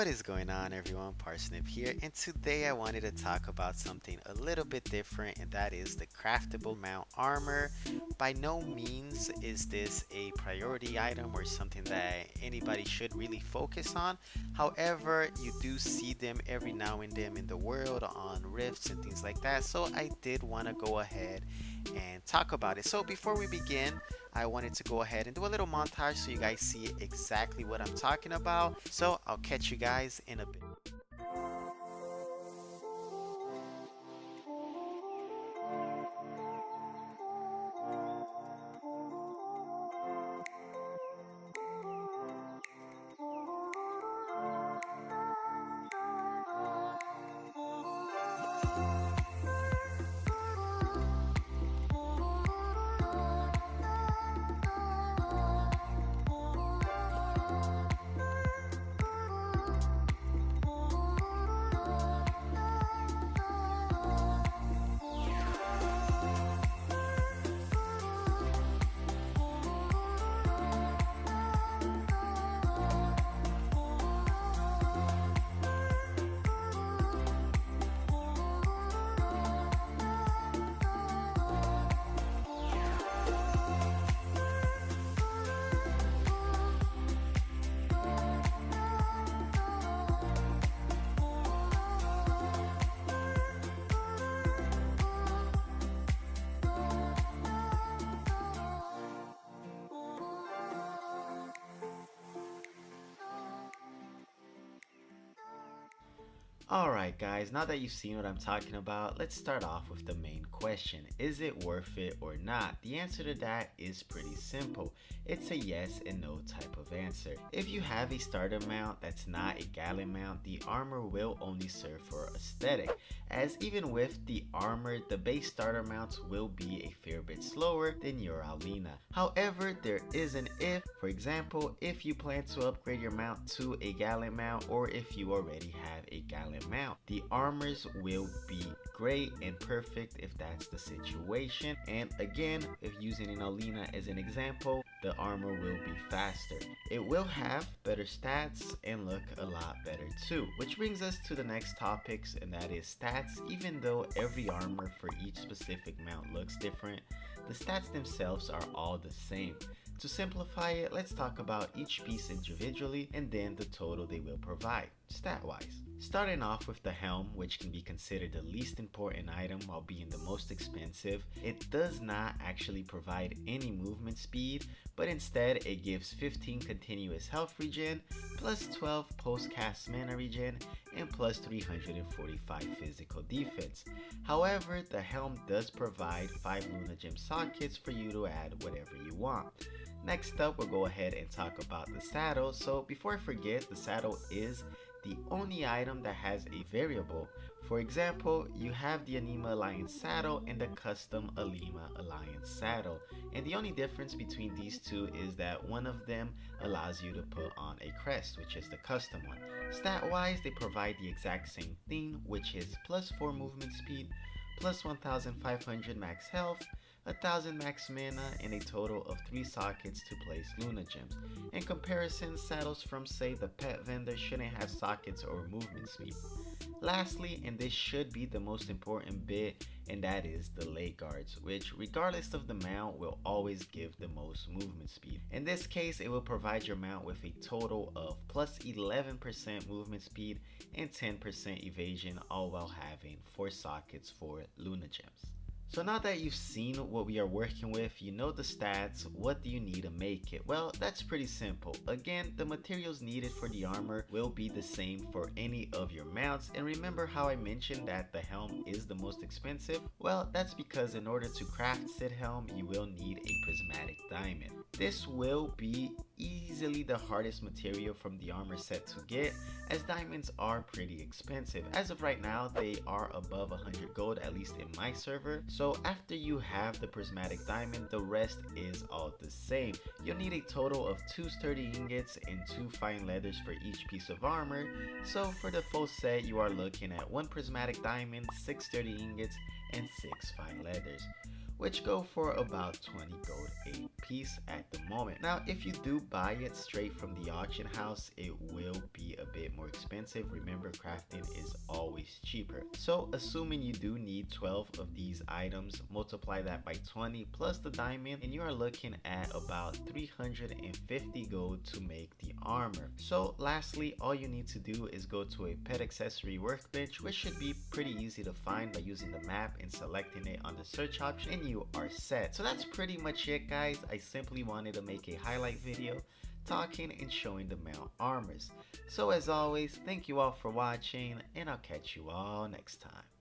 What is going on, everyone? Parsnip here, and today I wanted to talk about something a little bit different, and that is the craftable mount armor. By no means is this a priority item or something that anybody should really focus on. However, you do see them every now and then in the world on rifts and things like that, so I did want to go ahead and talk about it. So before we begin, I wanted to go ahead and do a little montage so you guys see exactly what I'm talking about. So I'll catch you guys in a bit. Alright guys, now that you've seen what I'm talking about, let's start off with the main question. Is it worth it or not? The answer to that is pretty simple. It's a yes and no type of answer. If you have a starter mount that's not a gallon mount, the armor will only serve for aesthetic, as even with the armor, the base starter mounts will be a fair bit slower than your Alina. However, there is an if. For example, if you plan to upgrade your mount to a gallon mount, or if you already have a gallon mount, the armors will be great and perfect if that's the situation. And again, if using an Alina as an example, the armor will be faster. It will have better stats and look a lot better too. Which brings us to the next topics, and that is stats. Even though every armor for each specific mount looks different, the stats themselves are all the same. To simplify it, let's talk about each piece individually and then the total they will provide, stat-wise. Starting off with the Helm, which can be considered the least important item while being the most expensive, it does not actually provide any movement speed, but instead it gives 15 continuous health regen, plus 12 post-cast mana regen, and plus 345 physical defense. However, the Helm does provide 5 Luna Gem sockets for you to add whatever you want. Next up, we'll go ahead and talk about the saddle. So before I forget, the saddle is the only item that has a variable. For example, you have the Anima Alliance saddle and the custom Alima Alliance saddle. And the only difference between these two is that one of them allows you to put on a crest, which is the custom one. Stat wise, they provide the exact same thing, which is plus 4 movement speed, plus 1500 max health, 1000 max mana, and a total of 3 sockets to place Luna Gems. In comparison, saddles from say the pet vendor shouldn't have sockets or movement speed. Lastly, and this should be the most important bit, and that is the leg guards, which regardless of the mount will always give the most movement speed. In this case, it will provide your mount with a total of plus 11% movement speed and 10% evasion, all while having 4 sockets for Luna Gems. So now that you've seen what we are working with, you know the stats, what do you need to make it? Well, that's pretty simple. Again, the materials needed for the armor will be the same for any of your mounts, and remember how I mentioned that the Helm is the most expensive? Well, that's because in order to craft said Helm, you will need a prismatic diamond. This will be easily the hardest material from the armor set to get, as diamonds are pretty expensive. As of right now, they are above 100 gold, at least in my server. So after you have the prismatic diamond, the rest is all the same. You'll need a total of 2 sturdy ingots and 2 fine leathers for each piece of armor. So for the full set, you are looking at 1 prismatic diamond, 6 sturdy ingots, and 6 fine leathers, which go for about 20 gold a piece at the moment. Now, if you do buy it straight from the auction house, it will be a bit more expensive. Remember, crafting is always cheaper. So assuming you do need 12 of these items, multiply that by 20 plus the diamond, and you are looking at about 350 gold to make the armor. So lastly, all you need to do is go to a pet accessory workbench, which should be pretty easy to find by using the map and selecting it on the search option, and you are set. So that's pretty much it, guys. I simply wanted to make a highlight video talking and showing the mount armors. So as always, thank you all for watching, and I'll catch you all next time.